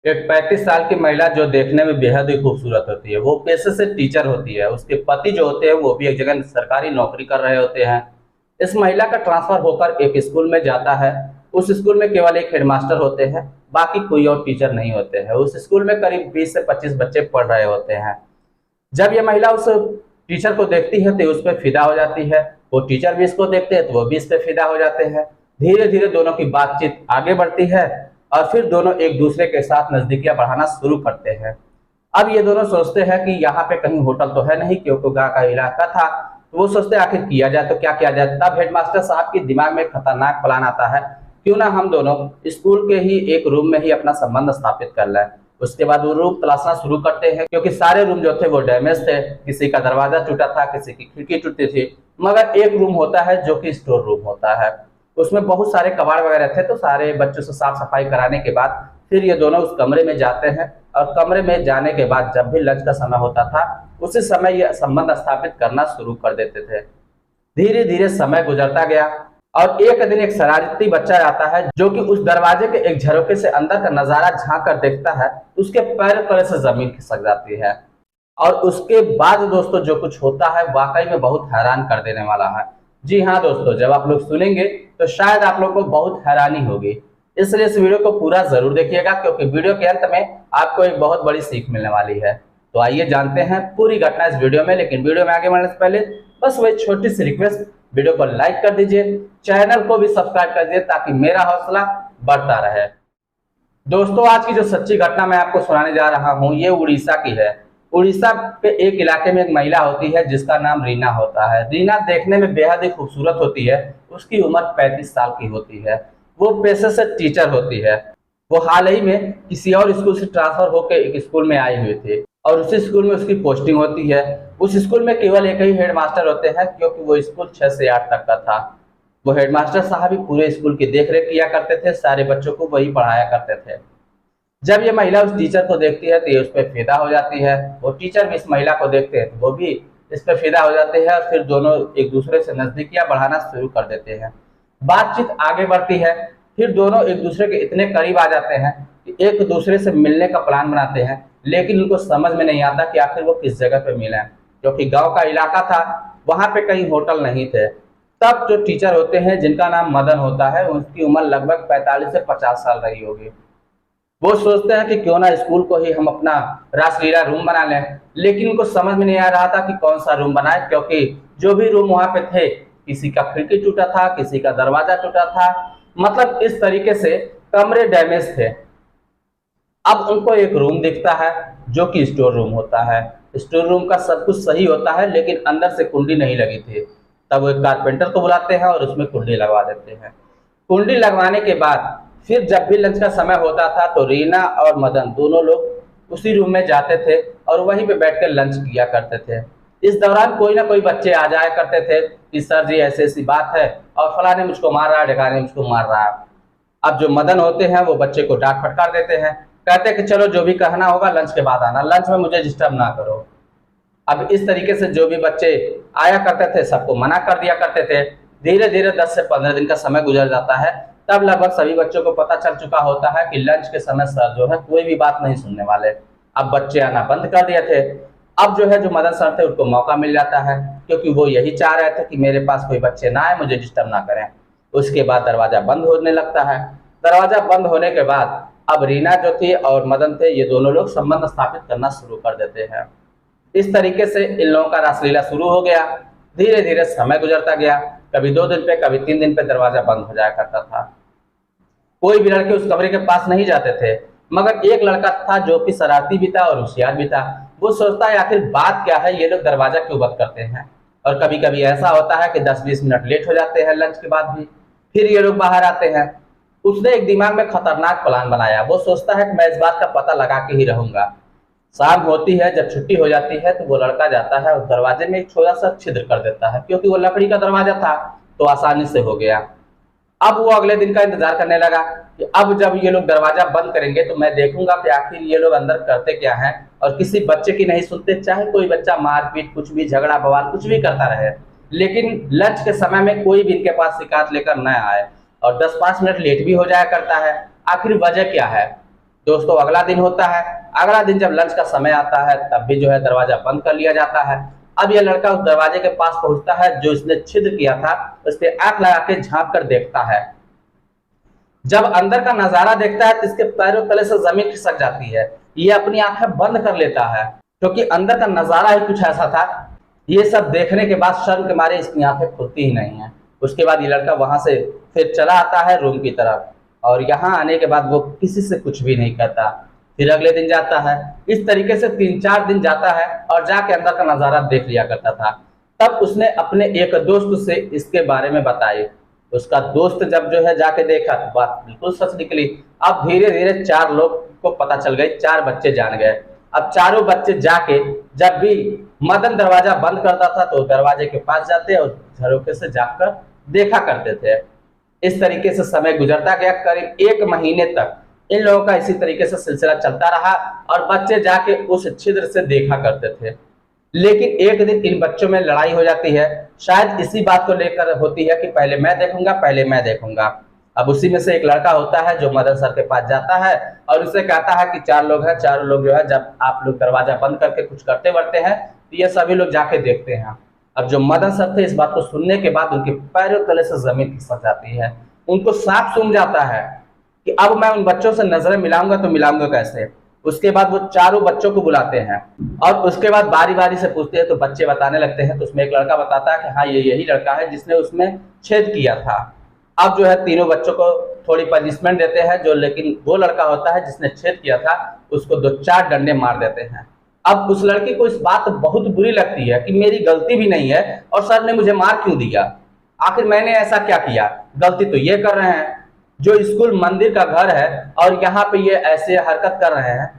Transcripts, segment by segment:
एक 35 साल की महिला जो देखने में बेहद ही खूबसूरत होती है, वो पेशे से टीचर होती है। उसके पति जो होते हैं वो भी एक जगह सरकारी नौकरी कर रहे होते हैं। इस महिला का ट्रांसफर होकर एक स्कूल में जाता है। उस स्कूल में केवल एक हेडमास्टर होते हैं, बाकी कोई और टीचर नहीं होते हैं। उस स्कूल में करीब 20 से 25 बच्चे पढ़ रहे होते हैं। जब ये महिला उस टीचर को देखती है तो उस पर फिदा हो जाती है। वो टीचर भी इसको देखते हैं तो वो भी इस पर फिदा हो जाते हैं। धीरे धीरे दोनों की बातचीत आगे बढ़ती है और फिर दोनों एक दूसरे के साथ नजदीकियां बढ़ाना शुरू करते हैं। अब ये दोनों सोचते हैं कि यहाँ पे कहीं होटल तो है नहीं, क्योंकि गांव का इलाका था। तो वो सोचते हैं आखिर किया जाए तो क्या किया जाए। तब हेडमास्टर साहब के दिमाग में एक खतरनाक प्लान आता है, क्यों ना हम दोनों स्कूल के ही एक रूम में ही अपना संबंध स्थापित कर लें। उसके बाद वो रूम तलाशना शुरू करते हैं, क्योंकि सारे रूम जो थे वो डैमेज थे। किसी का दरवाजा टूटा था, किसी की खिड़की टूटी थी, मगर एक रूम होता है जो कि स्टोर रूम होता है। उसमें बहुत सारे कबाड़ वगैरह थे। तो सारे बच्चों से साफ सफाई कराने के बाद फिर ये दोनों उस कमरे में जाते हैं। और कमरे में जाने के बाद जब भी लंच का समय होता था, उसी समय ये संबंध स्थापित करना शुरू कर देते थे। धीरे धीरे समय गुजरता गया और एक दिन एक शरारती बच्चा आता है, जो कि उस दरवाजे के एक झरोके से अंदर का नजारा झांक कर देखता है। उसके पैर तले से जमीन खिसक जाती है। और उसके बाद दोस्तों जो कुछ होता है वाकई में बहुत हैरान कर देने वाला है। जी हाँ दोस्तों, जब आप लोग सुनेंगे तो शायद आप लोग को बहुत हैरानी होगी, इसलिए इस वीडियो को पूरा जरूर देखिएगा, क्योंकि वीडियो के अंत में आपको एक बहुत बड़ी सीख मिलने वाली है। तो आइए जानते हैं पूरी घटना इस वीडियो में। लेकिन वीडियो में आगे बढ़ने से पहले बस वही छोटी सी रिक्वेस्ट, वीडियो को लाइक कर दीजिए, चैनल को भी सब्सक्राइब कर दीजिए, ताकि मेरा हौसला बढ़ता रहे। दोस्तों आज की जो सच्ची घटना मैं आपको सुनाने जा रहा हूँ ये उड़ीसा की है। उड़ीसा के एक इलाके में एक महिला होती है जिसका नाम रीना होता है। रीना देखने में बेहद ही खूबसूरत होती है। उसकी उम्र 35 साल की होती है। वो पेशे से टीचर होती है। वो हाल ही में किसी और स्कूल से ट्रांसफर होकर एक स्कूल में आई हुई थी और उसी स्कूल में उसकी पोस्टिंग होती है। उस स्कूल में केवल एक ही हेडमास्टर होते हैं, क्योंकि वो स्कूल 6 से 8 तक का था। वो हेडमास्टर साहब ही पूरे स्कूल की देखरेख किया करते थे, सारे बच्चों को वही पढ़ाया करते थे। जब ये महिला उस टीचर को देखती है तो ये उस पर फिदा हो जाती है। वो टीचर भी इस महिला को देखते हैं तो वो भी इस पर फिदा हो जाते हैं और फिर दोनों एक दूसरे से नजदीकियां बढ़ाना शुरू कर देते हैं। बातचीत आगे बढ़ती है। फिर दोनों एक दूसरे के इतने करीब आ जाते हैं कि एक दूसरे से मिलने का प्लान बनाते हैं, लेकिन उनको समझ में नहीं आता कि आखिर वो किस जगह पे मिले। क्योंकि गांव का इलाका था, वहां पे कहीं होटल नहीं थे। तब जो टीचर होते हैं जिनका नाम मदन होता है, उनकी उम्र लगभग 45 से 50 साल रही होगी। वो सोचते हैं कि क्यों ना स्कूल को ही हम अपना रासलीला रूम बना लें, लेकिन उनको समझ में नहीं आ रहा था कि कौन सा रूम बनाए, क्योंकि जो भी रूम वहां पे थे, किसी का खिड़की टूटा था, किसी का दरवाजा टूटा था। मतलब इस तरीके से कमरे डैमेज थे। अब उनको एक रूम दिखता है जो कि स्टोर रूम होता है। स्टोर रूम का सब कुछ सही होता है, लेकिन अंदर से कुंडी नहीं लगी थी। तब वो एक कारपेंटर को बुलाते हैं और उसमें कुंडी लगवा देते हैं। कुंडी लगवाने के बाद फिर जब भी लंच का समय होता था तो रीना और मदन दोनों लोग उसी रूम में जाते थे और वहीं पे बैठकर लंच किया करते थे। इस दौरान कोई ना कोई बच्चे आ जाया करते थे कि सर जी ऐसी ऐसी बात है और फलाने मुझको मार रहा है, ढकाने मुझको मार रहा है। अब जो मदन होते हैं वो बच्चे को डांट फटकार देते हैं, कहते हैं कि चलो जो भी कहना होगा लंच के बाद आना, लंच में मुझे डिस्टर्ब ना करो। अब इस तरीके से जो भी बच्चे आया करते थे सबको मना कर दिया करते थे। धीरे धीरे 10 से 15 दिन का समय गुजर जाता है। तब लगभग सभी बच्चों को पता चल चुका होता है कि लंच के समय सर जो है कोई भी बात नहीं सुनने वाले। अब बच्चे आना बंद कर दिए थे। अब जो है जो मदन सर थे उनको मौका मिल जाता है, क्योंकि वो यही चाह रहे थे कि मेरे पास कोई बच्चे ना आए, मुझे डिस्टर्ब ना करें। उसके बाद दरवाजा बंद होने लगता है। दरवाजा बंद होने के बाद अब रीना जो थी और मदन थे, ये दोनों लोग संबंध स्थापित करना शुरू कर देते हैं। इस तरीके से इन लोगों का रासलीला शुरू हो गया। धीरे धीरे समय गुजरता गया। कभी 2 दिन पे, कभी 3 दिन पे दरवाजा बंद हो जाया करता था। कोई भी लड़के उस कमरे के पास नहीं जाते थे, मगर एक लड़का था जो कि शरारती भी था और होशियार भी था। वो सोचता है आखिर बात क्या है, ये लोग दरवाजा क्यों बंद करते हैं। और कभी कभी ऐसा होता है कि 10-20 मिनट लेट हो जाते हैं लंच के बाद भी, फिर ये लोग बाहर आते हैं। उसने एक दिमाग में खतरनाक प्लान बनाया। वो सोचता है कि मैं इस बात का पता लगा के ही रहूंगा। शाम होती है, जब छुट्टी हो जाती है तो वो लड़का जाता है और दरवाजे में एक छोटा सा छिद्र कर देता है, क्योंकि वो लकड़ी का दरवाजा था तो आसानी से हो गया। अब वो अगले दिन का इंतजार करने लगा कि अब जब ये लोग दरवाजा बंद करेंगे तो मैं देखूंगा कि आखिर ये लोग अंदर करते क्या हैं। और किसी बच्चे की नहीं सुनते, चाहे कोई बच्चा मारपीट, कुछ भी झगड़ा बवाल कुछ भी करता रहे, लेकिन लंच के समय में कोई भी इनके पास शिकायत लेकर न आए। और 10-5 मिनट लेट भी हो जाया करता है। आखिर वजह क्या है? दोस्तों अगला दिन होता है। अगला दिन जब लंच का समय आता है तब भी जो है दरवाजा बंद कर लिया जाता है। अब यह लड़का उस दरवाजे के पास पहुंचता है जो इसने छिद्र किया था, उस पर आंख लगा के झांक कर देखता है। जब अंदर का नजारा देखता है तो इसके पैरों तले से जमीन खिसक जाती है। ये अपनी आंखें बंद कर लेता है क्योंकि अंदर का नजारा ही कुछ ऐसा था। ये सब देखने के बाद शर्म के मारे इसकी आंखें खुलती ही नहीं है। उसके बाद ये लड़का वहां से फिर चला आता है रूम की तरफ, और यहाँ आने के बाद वो किसी से कुछ भी नहीं कहता। फिर अगले दिन जाता है। इस तरीके से 3-4 दिन जाता है और जाके अंदर का नजारा देख लिया करता था। तब उसने अपने एक दोस्त से इसके बारे में बताई। उसका दोस्त जब जो है जाके देखा तो बात बिल्कुल सच निकली। अब धीरे धीरे 4 लोग को पता चल गई, 4 बच्चे जान गए। अब चारों बच्चे जाके जब भी मदन दरवाजा बंद करता था तो दरवाजे के पास जाते और झरोखे से जाकर देखा करते थे। इस तरीके से समय गुजरता गया। करीब 1 महीने तक इन लोगों का इसी तरीके से सिलसिला चलता रहा और बच्चे जाके उस छिद्र से देखा करते थे। लेकिन एक दिन इन बच्चों में लड़ाई हो जाती है। शायद इसी बात को लेकर होती है कि पहले मैं देखूंगा, पहले मैं देखूंगा। अब उसी में से एक लड़का होता है जो मदन सर के पास जाता है और उससे कहता है कि 4 लोग हैं, 4 लोग जो है जब आप लोग दरवाजा बंद करके कुछ करते वर्ते हैं तो ये सभी लोग जाके देखते हैं। अब जो मदन सर थे इस बात को सुनने के बाद उनके पैरों तले से जमीन खिसक जाती है। उनको साफ सूझ जाता है कि अब मैं उन बच्चों से नजरें मिलाऊंगा तो मिलाऊंगा कैसे। उसके बाद वो चारों बच्चों को बुलाते हैं और उसके बाद बारी बारी से पूछते हैं तो बच्चे बताने लगते हैं। तो उसमें एक लड़का बताता है कि हाँ ये यही लड़का है जिसने उसमें छेद किया था। अब जो है तीनों बच्चों को थोड़ी पनिशमेंट देते हैं जो, लेकिन वो लड़का होता है जिसने छेद किया था उसको 2-4 डंडे मार देते हैं। अब उस लड़की को इस बात बहुत बुरी लगती है कि मेरी गलती भी नहीं है और सर ने मुझे मार क्यों दिया, आखिर मैंने ऐसा क्या किया, गलती तो ये कर रहे हैं जो स्कूल मंदिर का घर है और यहाँ पे ये ऐसे हरकत कर रहे हैं।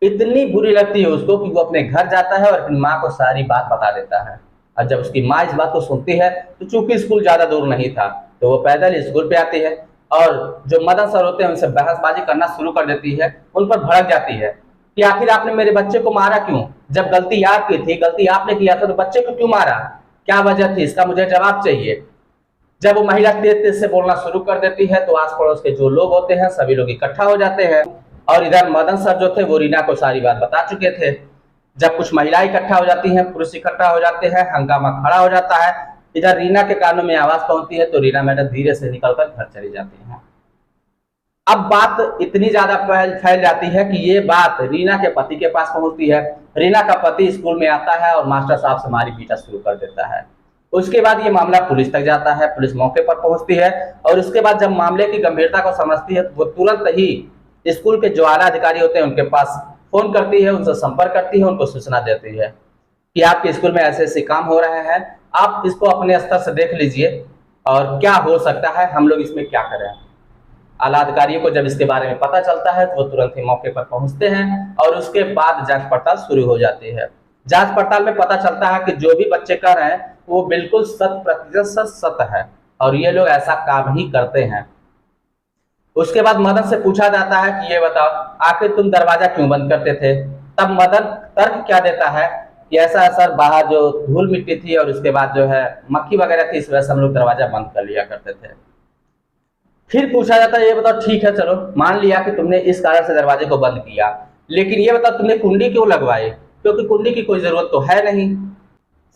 इतनी बुरी लगती है उसको कि वो अपने घर जाता है और अपनी माँ को सारी बात बता देता है। और जब उसकी माँ इस बात को सुनती है तो चूंकि स्कूल ज्यादा दूर नहीं था तो वो पैदल स्कूल पे आती है और जो मदन सर होते हैं उनसे बहसबाजी करना शुरू कर देती है। उन पर भड़क जाती है कि आखिर आपने मेरे बच्चे को मारा क्यों, जब गलती आपकी थी, गलती आपने किया था तो बच्चे को क्यों मारा, क्या वजह थी, इसका मुझे जवाब चाहिए। जब वो महिला तेज तेज से बोलना शुरू कर देती है तो आस पड़ोस के जो लोग होते हैं सभी लोग इकट्ठा हो जाते हैं और इधर मदन सर जो थे वो रीना को सारी बात बता चुके थे। जब कुछ महिलाएं इकट्ठा हो जाती हैं, पुरुष इकट्ठा हो जाते हैं, हंगामा खड़ा हो जाता है। इधर रीना के कानों में आवाज पहुंचती है तो रीना मैडम धीरे से निकलकर घर चली जाती हैं। अब बात इतनी ज्यादा फैल जाती है कि ये बात रीना के पति के पास पहुंचती है। रीना का पति स्कूल में आता है और मास्टर साहब से मारी पीटा शुरू कर देता है। उसके बाद ये मामला पुलिस तक जाता है। पुलिस मौके पर पहुंचती है और उसके बाद जब मामले की गंभीरता को समझती है तो वो तुरंत ही स्कूल के जो आला अधिकारी होते हैं उनके पास फोन करती है, उनसे संपर्क करती है, उनको सूचना देती है कि आपके स्कूल में ऐसे ऐसे काम हो रहे हैं, आप इसको अपने स्तर से देख लीजिए और क्या हो सकता है, हम लोग इसमें क्या करें। आला अधिकारियों को जब इसके बारे में पता चलता है तो वो तुरंत ही मौके पर पहुंचते हैं और उसके बाद जांच पड़ताल शुरू हो जाती है। जांच पड़ताल में पता चलता है कि जो भी बच्चे कर रहे हैं वो बिल्कुल 100% सत्य है और ये लोग ऐसा काम ही करते हैं। उसके बाद मदन से पूछा जाता है कि ये बताओ आखिर तुम दरवाजा क्यों बंद करते थे। तब मदन तर्क क्या देता है कि ऐसा सर बाहर जो धूल मिट्टी थी और उसके बाद जो है मक्खी वगैरह थी, इस वजह से हम लोग दरवाजा बंद कर लिया करते थे। फिर पूछा जाता है ये बताओ ठीक है चलो मान लिया कि तुमने इस कारण से दरवाजे को बंद किया, लेकिन ये बताओ तुमने कुंडी क्यों लगवाई, क्योंकि कुंडी की कोई जरूरत तो है नहीं,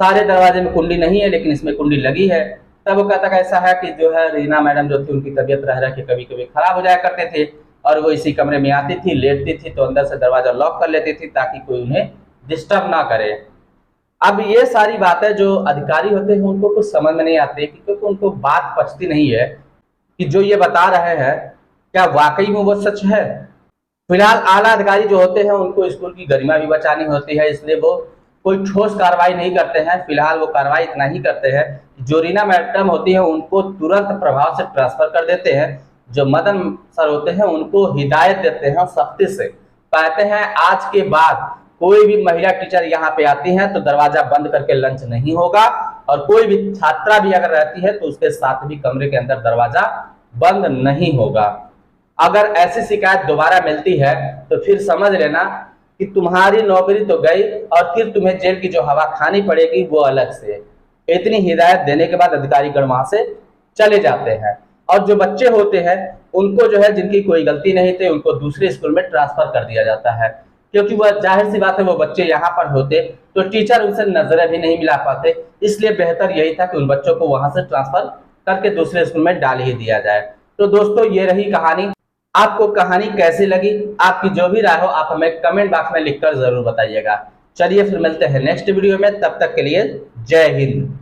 सारे दरवाजे में कुंडी नहीं है लेकिन इसमें कुंडी लगी है। तब वो कहता है ऐसा है कि जो है रीना मैडम जो थी उनकी तबीयत रह के कभी कभी खराब हो जाया करते थे और वो इसी कमरे में आती थी, लेटती थी तो अंदर से दरवाजा लॉक कर लेती थी ताकि कोई उन्हें डिस्टर्ब ना करे। अब ये सारी बातें जो अधिकारी होते हैं उनको कुछ समझ में नहीं आती क्योंकि उनको बात पचती नहीं है कि जो ये बता रहे हैं क्या वाकई में वो सच है। फिलहाल आला अधिकारी जो होते हैं उनको स्कूल की गरिमा भी बचानी होती है, इसलिए वो कोई ठोस कार्रवाई नहीं करते हैं। फिलहाल वो कार्रवाई इतना ही करते हैं जो रीना मैडम होती है उनको तुरंत प्रभाव से ट्रांसफर कर देते हैं। जो मदन सर होते हैं उनको हिदायत देते हैं सख्ती से, कहते हैं आज के बाद कोई भी महिला टीचर यहाँ पे आती है तो दरवाजा बंद करके लंच नहीं होगा और कोई भी छात्रा भी अगर रहती है तो उसके साथ भी कमरे के अंदर दरवाजा बंद नहीं होगा। अगर ऐसी शिकायत दोबारा मिलती है तो फिर समझ लेना कि तुम्हारी नौकरी तो गई और फिर तुम्हें जेल की जो हवा खानी पड़ेगी वो अलग से। इतनी हिदायत देने के बाद अधिकारी गण वहां से चले जाते हैं और जो बच्चे होते हैं उनको जो है जिनकी कोई गलती नहीं थी उनको दूसरे स्कूल में ट्रांसफर कर दिया जाता है, क्योंकि वह जाहिर सी बात है वो बच्चे यहाँ पर होते तो टीचर उनसे नजरें भी नहीं मिला पाते। इसलिए बेहतर यही था कि उन बच्चों को वहां से ट्रांसफर करके दूसरे स्कूल में डाल ही दिया जाए। तो दोस्तों ये रही कहानी। आपको कहानी कैसी लगी, आपकी जो भी राय हो आप हमें कमेंट बॉक्स में लिखकर जरूर बताइएगा। चलिए फिर मिलते हैं नेक्स्ट वीडियो में, तब तक के लिए जय हिंद।